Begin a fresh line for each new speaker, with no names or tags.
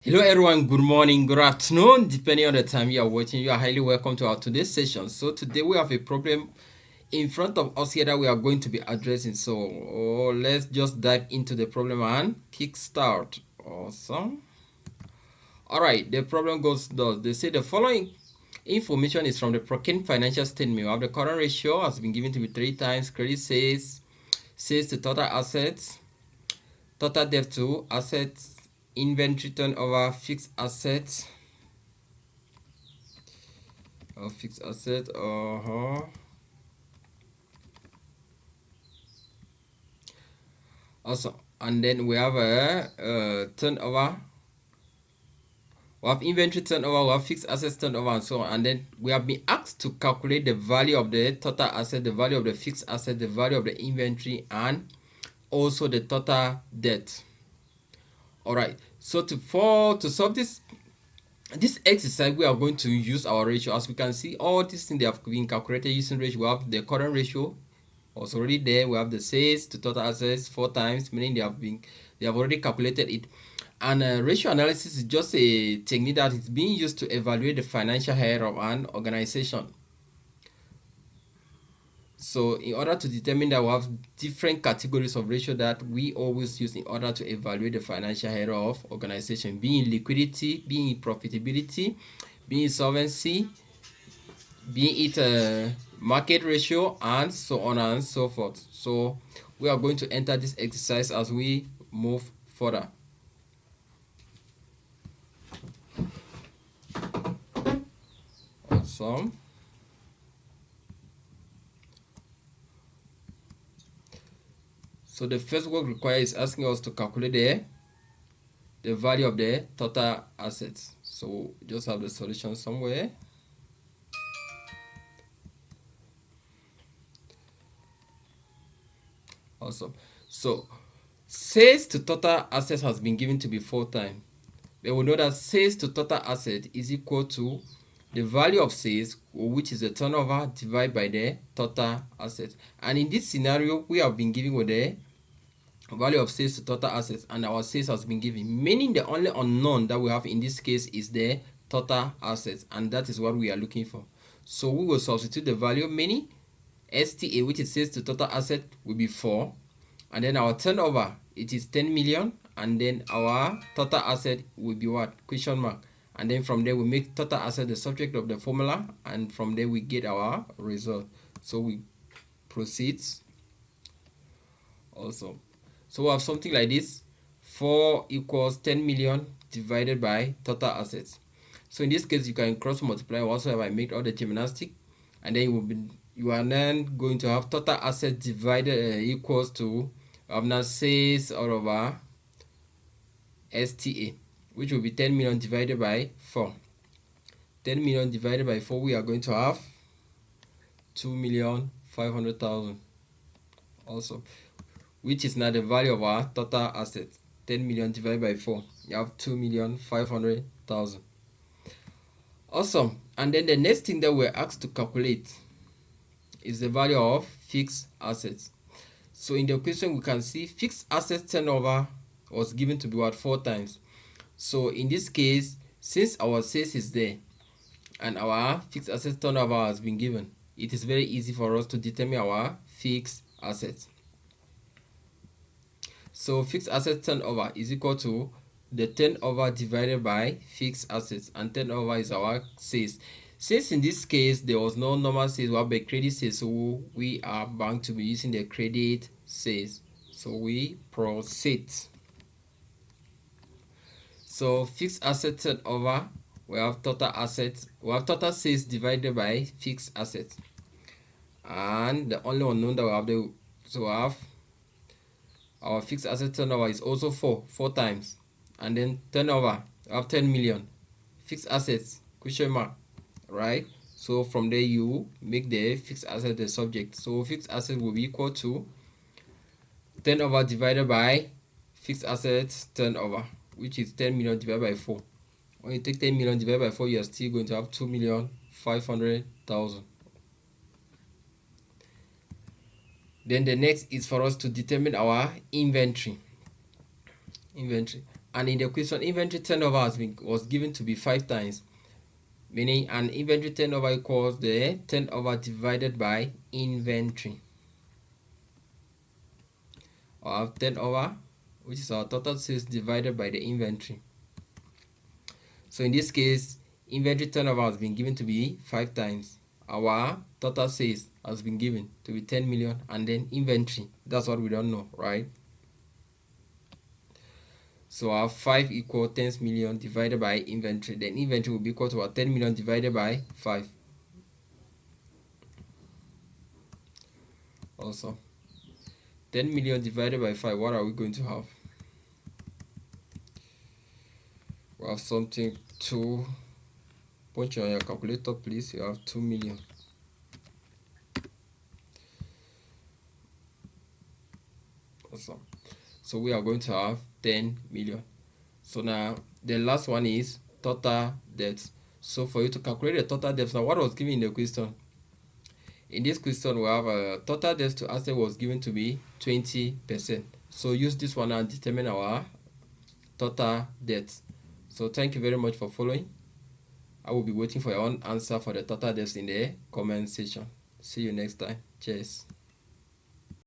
Hello everyone, good morning, good afternoon, depending on the time you are watching. You are highly welcome to our today's session. So today we have a problem in front of us here that we are going to be addressing. So let's just dive into the problem and kick start. Awesome. All right, the problem goes thus. They say the following information is from the Procure financial statement. We have the current ratio has been given to be 3 times. Credit says the total assets, total debt to assets, inventory turnover, fixed assets, fixed asset. Also, and then we have a turnover. We have inventory turnover, we have fixed assets turnover, and so on. And then we have been asked to calculate the value of the total asset, the value of the fixed asset, the value of the inventory, and also the total debt. All right. So to solve this exercise, we are going to use our ratio. As we can see, all these things they have been calculated using ratio. We have the current ratio was already there. We have the sales to total assets 4 times, meaning they have already calculated it. And ratio analysis is just a technique that is being used to evaluate the financial health of an organization. So in order to determine that, we have different categories of ratio that we always use in order to evaluate the financial health of organization, being liquidity, being profitability, being solvency, be it a market ratio, and so on and so forth. So we are going to enter this exercise as we move further. Awesome. So the first work required is asking us to calculate the value of the total assets. So just have the solution somewhere. Awesome. So sales to total assets has been given to be 4 times. Then we know that sales to total asset is equal to the value of sales, which is the turnover, divided by the total asset. And in this scenario, we have been given with the value of sales to total assets, and our sales has been given, meaning the only unknown that we have in this case is the total assets, and that is what we are looking for. So we will substitute the value, meaning STA, which is sales to total asset, will be 4, and then our turnover, it is 10 million, and then our total asset will be what? Question mark. And then from there we make total asset the subject of the formula, and from there we get our result. So we proceed. Also, so we have something like this: 4 equals 10 million divided by total assets. So in this case, you can cross multiply whatsoever. I make all the gymnastic, and then you are then going to have total asset divided equals to now sales all over STA, which will be 10 million divided by 4. 10 million divided by 4, we are going to have 2,500,000 also, which is now the value of our total assets. 10 million divided by 4, you have 2,500,000. Awesome. And then the next thing that we're asked to calculate is the value of fixed assets. So in the question, we can see fixed asset turnover was given to be what? 4 times. So in this case, since our sales is there and our fixed asset turnover has been given, it is very easy for us to determine our fixed assets. So fixed asset turnover is equal to the turnover divided by fixed assets, and turnover is our sales. Since in this case there was no normal sales, we have a credit sales, so we are bound to be using the credit sales. So we proceed. So fixed asset turnover, we have total assets, we have total sales divided by fixed assets, and the only unknown that we have so we have our fixed asset turnover is also 4 times, and then turnover we have 10 million, fixed assets question mark, right? So from there you make the fixed asset the subject. So fixed asset will be equal to turnover divided by fixed assets turnover, which is 10 million divided by 4. When you take 10 million divided by 4, you are still going to have 2,500,000. Then the next is for us to determine our inventory. And in the question, inventory turnover was given to be 5 times, meaning an inventory turnover equals the turnover divided by inventory. Or turnover, which is our total sales, divided by the inventory. So in this case, inventory turnover has been given to be 5 times. Our total sales has been given to be 10 million, and then inventory, that's what we don't know, right? So our 5 equal 10 million divided by inventory. Then inventory will be equal to our 10 million divided by 5. Also, 10 million divided by 5, what are we going to have? We have something to punch on your calculator, please. You have 2 million. Awesome. So we are going to have 10 million. So now the last one is total debt. So for you to calculate the total debt, now what was given in the question? In this question, we have total debt to asset was given to be 20%. So use this one and determine our total debt. So thank you very much for following. I will be waiting for your own answer for the total debt in the comment section. See you next time. Cheers.